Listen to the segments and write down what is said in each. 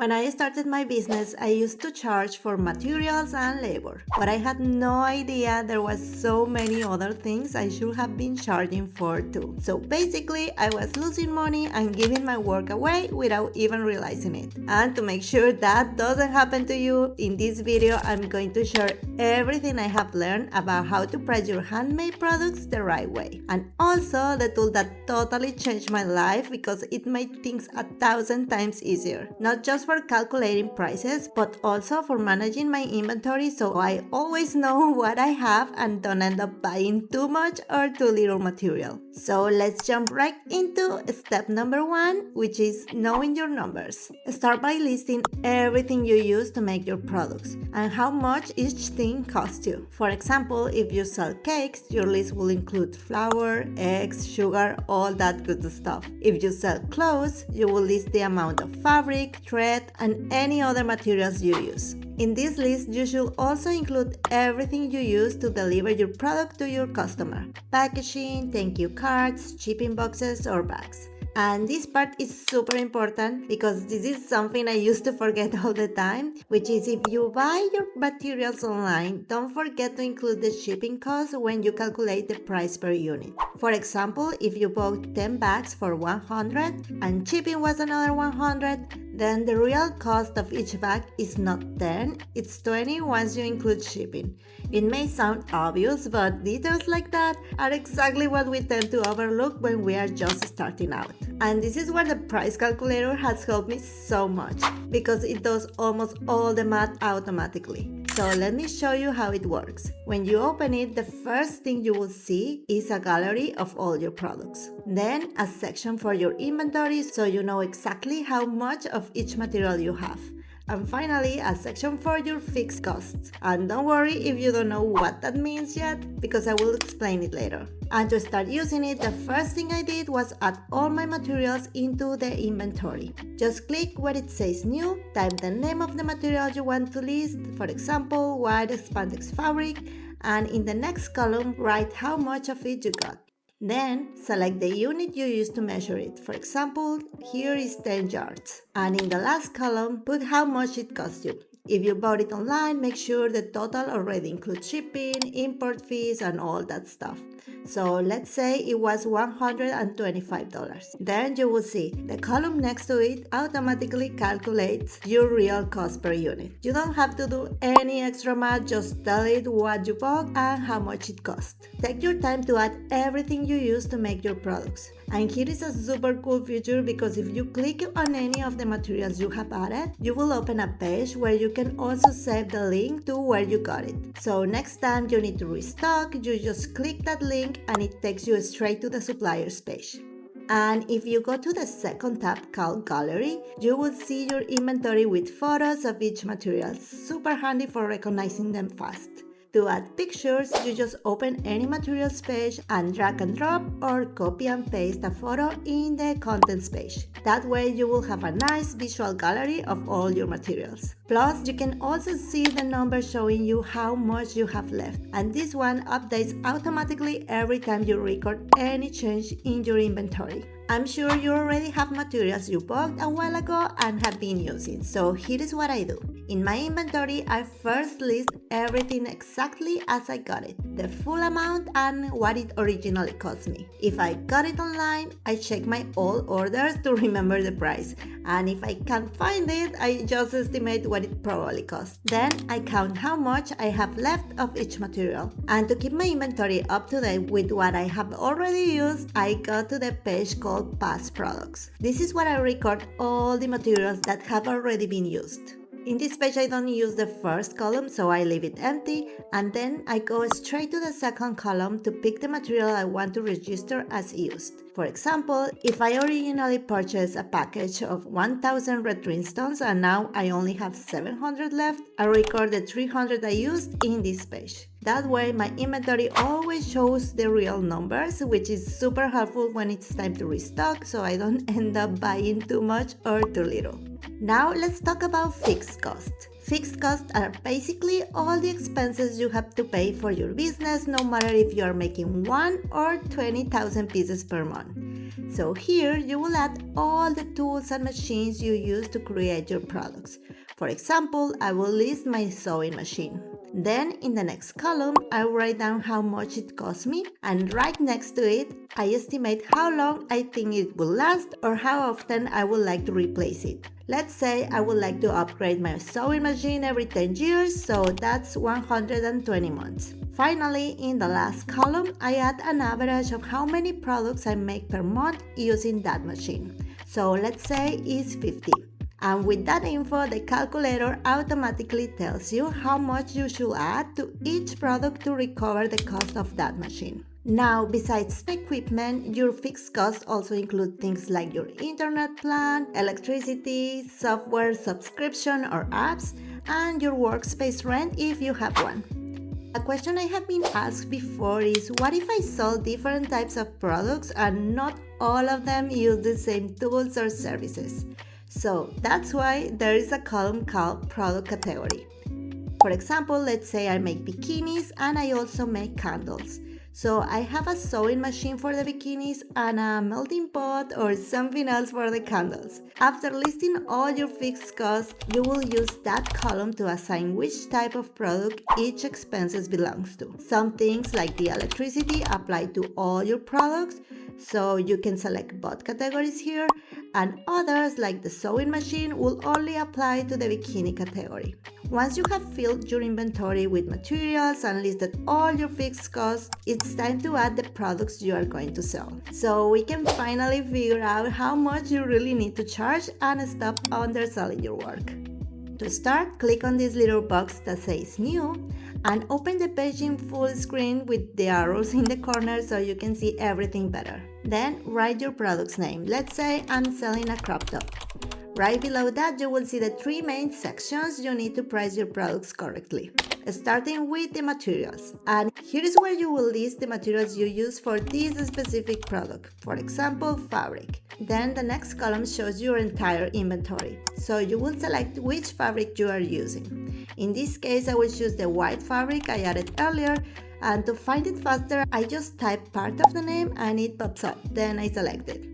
When I started my business, I used to charge for materials and labor, but I had no idea there was so many other things I should have been charging for too. So basically, I was losing money and giving my work away without even realizing it. And to make sure that doesn't happen to you, in this video, I'm going to share everything I have learned about how to price your handmade products the right way. And also the tool that totally changed my life because it made things 1,000 times easier. Not just for calculating prices, but also for managing my inventory so I always know what I have and don't end up buying too much or too little material. So let's jump right into step number 1, which is knowing your numbers. Start by listing everything you use to make your products and how much each thing costs you. For example, if you sell cakes, your list will include flour, eggs, sugar, all that good stuff. If you sell clothes, you will list the amount of fabric, thread, and any other materials you use. In this list, you should also include everything you use to deliver your product to your customer: packaging, thank you cards, shipping boxes, or bags. And this part is super important because this is something I used to forget all the time, which is if you buy your materials online, don't forget to include the shipping cost when you calculate the price per unit. For example, if you bought 10 bags for 100 and shipping was another 100, then the real cost of each bag is not 10, it's 20 once you include shipping. It may sound obvious, but details like that are exactly what we tend to overlook when we are just starting out. And this is where the price calculator has helped me so much, because it does almost all the math automatically. So let me show you how it works. When you open it, the first thing you will see is a gallery of all your products. Then a section for your inventory so you know exactly how much of each material you have. And finally, a section for your fixed costs. And don't worry if you don't know what that means yet, because I will explain it later. And to start using it, the first thing I did was add all my materials into the inventory. Just click where it says new, type the name of the material you want to list, for example, white spandex fabric, and in the next column, write how much of it you got. Then, select the unit you use to measure it. For example, here is 10 yards. And in the last column, put how much it cost you. If you bought it online, make sure the total already includes shipping, import fees, and all that stuff. So let's say it was $125. Then you will see the column next to it automatically calculates your real cost per unit. You don't have to do any extra math, just tell it what you bought and how much it cost. Take your time to add everything you use to make your products. And here is a super cool feature because if you click on any of the materials you have added, you will open a page where you can also save the link to where you got it. So next time you need to restock, you just click that link and it takes you straight to the supplier's page. And if you go to the second tab called Gallery, you will see your inventory with photos of each material. Super handy for recognizing them fast. To add pictures, you just open any materials page and drag and drop or copy and paste a photo in the contents page. That way you will have a nice visual gallery of all your materials. Plus, you can also see the number showing you how much you have left. And this one updates automatically every time you record any change in your inventory. I'm sure you already have materials you bought a while ago and have been using, so here is what I do. In my inventory, I first list everything exactly as I got it, the full amount and what it originally cost me. If I got it online, I check my old orders to remember the price, and if I can't find it, I just estimate what it probably cost. Then I count how much I have left of each material. And to keep my inventory up to date with what I have already used, I go to the page called Past Products. This is where I record all the materials that have already been used. In this page, I don't use the first column, so I leave it empty, and then I go straight to the second column to pick the material I want to register as used. For example, if I originally purchased a package of 1,000 red rhinestones and now I only have 700 left, I record the 300 I used in this page. That way, my inventory always shows the real numbers, which is super helpful when it's time to restock, so I don't end up buying too much or too little. Now let's talk about fixed costs. Fixed costs are basically all the expenses you have to pay for your business, no matter if you are making 1 or 20,000 pieces per month. So here you will add all the tools and machines you use to create your products. For example, I will list my sewing machine. Then in the next column, I will write down how much it cost me, and right next to it, I estimate how long I think it will last or how often I would like to replace it. Let's say I would like to upgrade my sewing machine every 10 years, so that's 120 months. Finally, in the last column, I add an average of how many products I make per month using that machine. So let's say it's 50. And with that info, the calculator automatically tells you how much you should add to each product to recover the cost of that machine. Now, besides the equipment, your fixed costs also include things like your internet plan, electricity, software subscription or apps, and your workspace rent if you have one. A question I have been asked before is, what if I sell different types of products and not all of them use the same tools or services? So that's why there is a column called product category. For example, let's say I make bikinis and I also make candles. So I have a sewing machine for the bikinis and a melting pot or something else for the candles. After listing all your fixed costs, you will use that column to assign which type of product each expenses belongs to. Some things like the electricity apply to all your products, so you can select both categories here, and others like the sewing machine will only apply to the bikini category. Once you have filled your inventory with materials and listed all your fixed costs, it's time to add the products you are going to sell. So we can finally figure out how much you really need to charge and stop underselling your work. To start, click on this little box that says New and open the page in full screen with the arrows in the corner so you can see everything better. Then write your product's name. Let's say I'm selling a crop top. Right below that, you will see the three main sections you need to price your products correctly, starting with the materials. And here is where you will list the materials you use for this specific product, for example, fabric. Then the next column shows your entire inventory, so you will select which fabric you are using. In this case, I will choose the white fabric I added earlier, and to find it faster, I just type part of the name and it pops up, then I select it.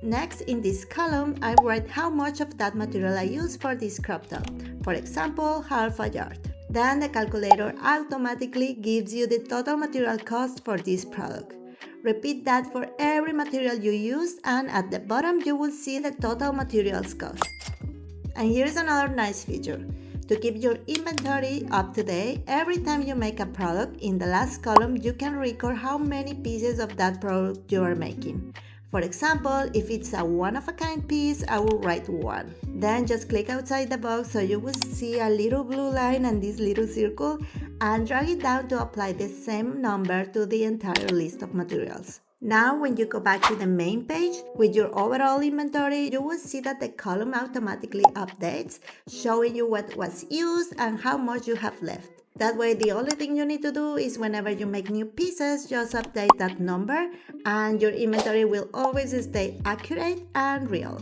Next, in this column, I write how much of that material I use for this crop top, for example, half a yard. Then the calculator automatically gives you the total material cost for this product. Repeat that for every material you used, and at the bottom you will see the total materials cost. And here's another nice feature. To keep your inventory up to date, every time you make a product, in the last column you can record how many pieces of that product you are making. For example, if it's a one-of-a-kind piece, I will write 1. Then just click outside the box so you will see a little blue line and this little circle, and drag it down to apply the same number to the entire list of materials. Now, when you go back to the main page with your overall inventory, you will see that the column automatically updates, showing you what was used and how much you have left. That way, the only thing you need to do is whenever you make new pieces, just update that number and your inventory will always stay accurate and real.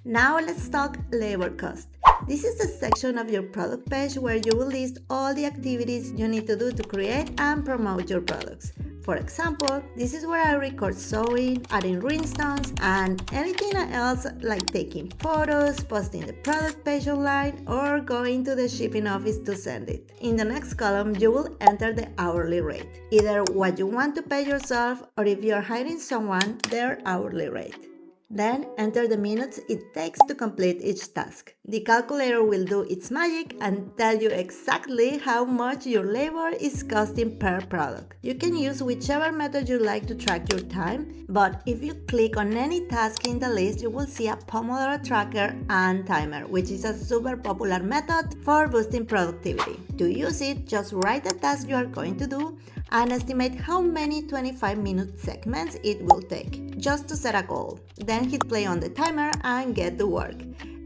Now let's talk labor cost. This is the section of your product page where you will list all the activities you need to do to create and promote your products. For example, this is where I record sewing, adding rhinestones, and anything else like taking photos, posting the product page online, or going to the shipping office to send it. In the next column, you will enter the hourly rate, either what you want to pay yourself or if you are hiring someone, their hourly rate. Then enter the minutes it takes to complete each task. The calculator will do its magic and tell you exactly how much your labor is costing per product. You can use whichever method you like to track your time, but if you click on any task in the list, you will see a Pomodoro tracker and timer, which is a super popular method for boosting productivity. To use it, just write the task you are going to do and estimate how many 25-minute segments it will take, just to set a goal. Then hit play on the timer and get to work.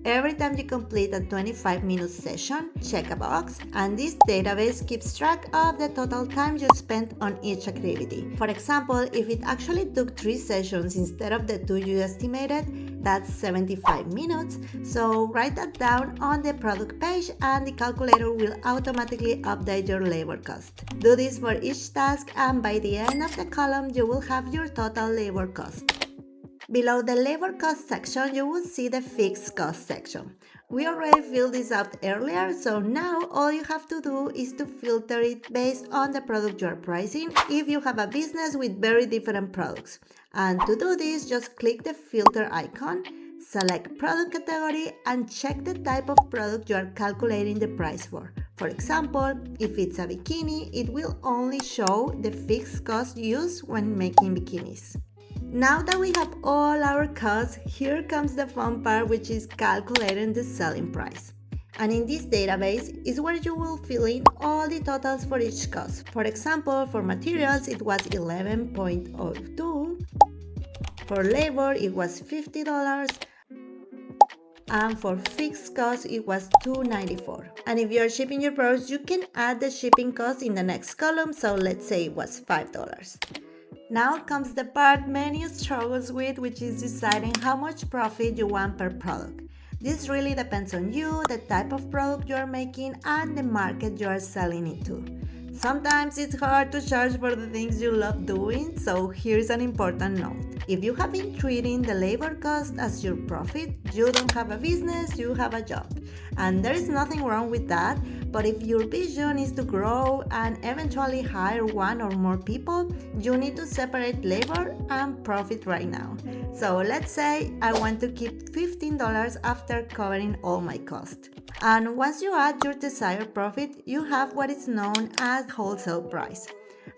Every time you complete a 25-minute session, check a box, and this database keeps track of the total time you spent on each activity. For example, if it actually took 3 sessions instead of the 2 you estimated, that's 75 minutes, so write that down on the product page and the calculator will automatically update your labor cost. Do this for each task and by the end of the column you will have your total labor cost. Below the labor cost section, you will see the fixed cost section. We already filled this out earlier, so now all you have to do is to filter it based on the product you are pricing if you have a business with very different products. And to do this, just click the filter icon, select product category, and check the type of product you are calculating the price for. For example, if it's a bikini, it will only show the fixed cost used when making bikinis. Now that we have all our costs, here comes the fun part, which is calculating the selling price. And in this database is where you will fill in all the totals for each cost. For example, for materials it was $11.02, for labor it was $50, and for fixed cost it was $2.94. And if you are shipping your products, you can add the shipping cost in the next column, so let's say it was $5. Now comes the part many struggles with, which is deciding how much profit you want per product. This really depends on you, the type of product you are making, and the market you are selling it to. Sometimes it's hard to charge for the things you love doing, so here's an important note. If you have been treating the labor cost as your profit, you don't have a business, you have a job. And there is nothing wrong with that, but if your vision is to grow and eventually hire one or more people, you need to separate labor and profit right now. So let's say I want to keep $15 after covering all my costs. And once you add your desired profit, you have what is known as wholesale price.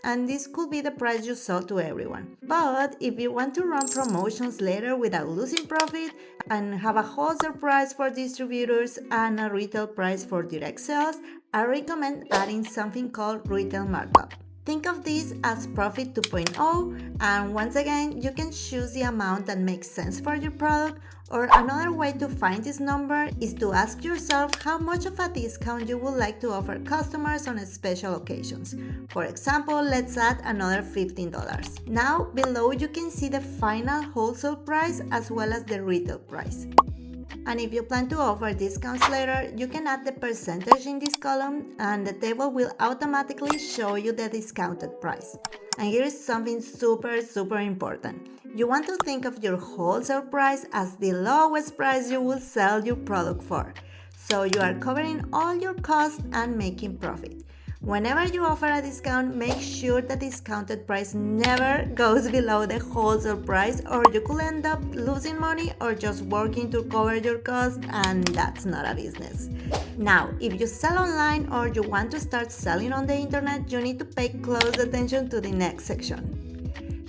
And this could be the price you sell to everyone. But if you want to run promotions later without losing profit and have a wholesale price for distributors and a retail price for direct sales, I recommend adding something called retail markup. Think of this as Profit 2.0, and once again, you can choose the amount that makes sense for your product, or another way to find this number is to ask yourself how much of a discount you would like to offer customers on special occasions. For example, let's add another $15. Now, below you can see the final wholesale price as well as the retail price. And if you plan to offer discounts later, you can add the percentage in this column and the table will automatically show you the discounted price. And here is something super important. You want to think of your wholesale price as the lowest price you will sell your product for. So you are covering all your costs and making profit. Whenever you offer a discount, make sure the discounted price never goes below the wholesale price, or you could end up losing money or just working to cover your costs, and that's not a business. Now, if you sell online or you want to start selling on the internet, you need to pay close attention to the next section.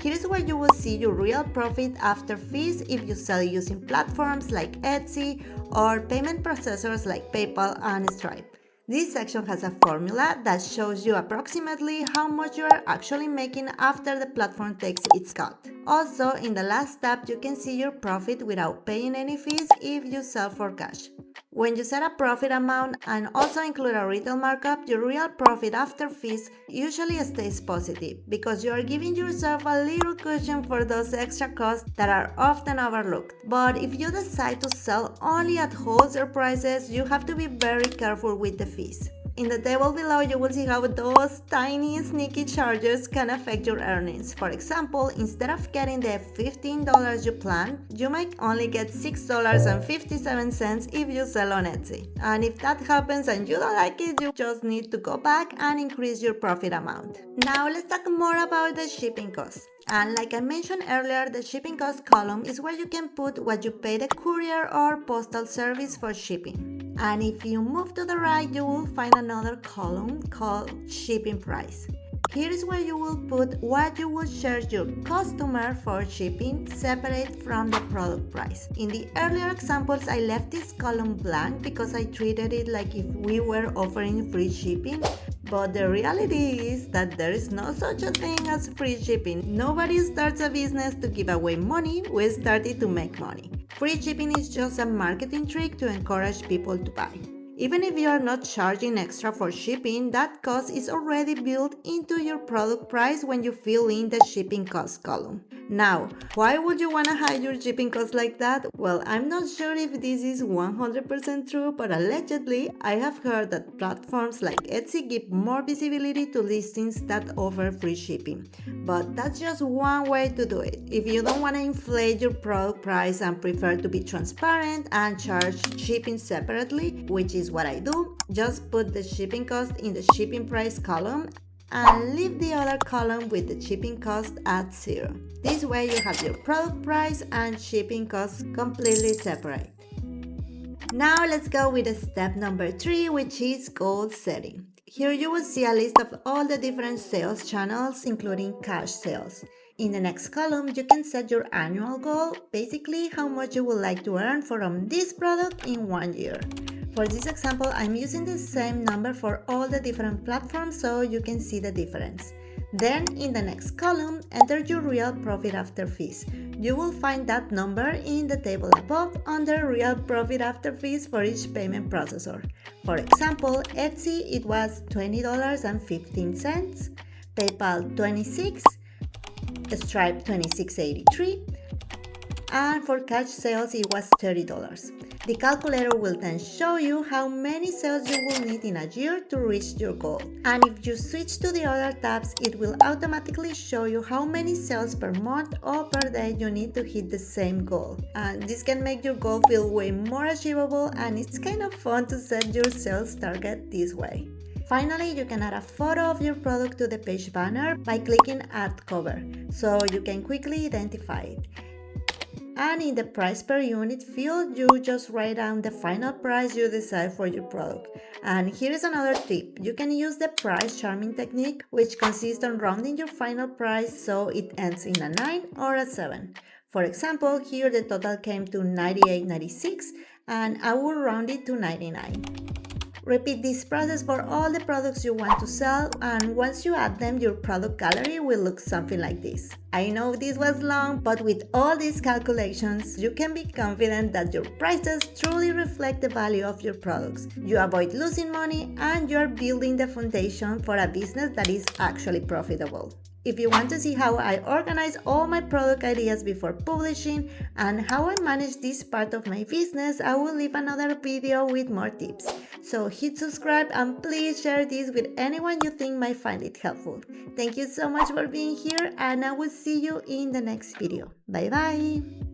Here is where you will see your real profit after fees if you sell using platforms like Etsy or payment processors like PayPal and Stripe. This section has a formula that shows you approximately how much you are actually making after the platform takes its cut. Also, in the last tab, you can see your profit without paying any fees if you sell for cash. When you set a profit amount and also include a retail markup, your real profit after fees usually stays positive because you are giving yourself a little cushion for those extra costs that are often overlooked. But if you decide to sell only at wholesale prices, you have to be very careful with the fees. In the table below, you will see how those tiny sneaky charges can affect your earnings. For example, instead of getting the $15 you planned, you might only get $6.57 if you sell on Etsy. And if that happens and you don't like it, you just need to go back and increase your profit amount. Now let's talk more about the shipping costs. And like I mentioned earlier, the shipping cost column is where you can put what you pay the courier or postal service for shipping. And if you move to the right, you will find another column called shipping price. Here is where you will put what you will charge your customer for shipping separate from the product price. In the earlier examples, I left this column blank because I treated it like if we were offering free shipping. But the reality is that there is no such a thing as free shipping. Nobody starts a business to give away money, we started to make money. Free shipping is just a marketing trick to encourage people to buy. Even if you are not charging extra for shipping, that cost is already built into your product price when you fill in the shipping cost column. Now, why would you want to hide your shipping costs like that? Well, I'm not sure if this is 100% true, but allegedly, I have heard that platforms like Etsy give more visibility to listings that offer free shipping. But that's just one way to do it. If you don't want to inflate your product price and prefer to be transparent and charge shipping separately, which is what I do, just put the shipping cost in the shipping price column and leave the other column with the shipping cost at 0. This way you have your product price and shipping costs completely separate. Now let's go with step number 3, which is goal setting. Here you will see a list of all the different sales channels, including cash sales. In the next column, you can set your annual goal, basically how much you would like to earn from this product in 1 year. For this example, I'm using the same number for all the different platforms so you can see the difference. Then, in the next column, enter your real profit after fees. You will find that number in the table above under real profit after fees for each payment processor. For example, Etsy it was $20.15, PayPal $26, Stripe $26.83, and for cash sales it was $30. The calculator will then show you how many sales you will need in a year to reach your goal. And if you switch to the other tabs, it will automatically show you how many sales per month or per day you need to hit the same goal. And this can make your goal feel way more achievable, and it's kind of fun to set your sales target this way. Finally, you can add a photo of your product to the page banner by clicking Add Cover, so you can quickly identify it. And in the price per unit field, you just write down the final price you decide for your product. And here is another tip. You can use the price charming technique, which consists on rounding your final price so it ends in a 9 or a 7. For example, here the total came to $98.96 and I will round it to 99. Repeat this process for all the products you want to sell, and once you add them, your product gallery will look something like this. I know this was long, but with all these calculations, you can be confident that your prices truly reflect the value of your products. You avoid losing money, and you are building the foundation for a business that is actually profitable. If you want to see how I organize all my product ideas before publishing and how I manage this part of my business, I will leave another video with more tips. So hit subscribe and please share this with anyone you think might find it helpful. Thank you so much for being here, and I will see you in the next video. Bye bye!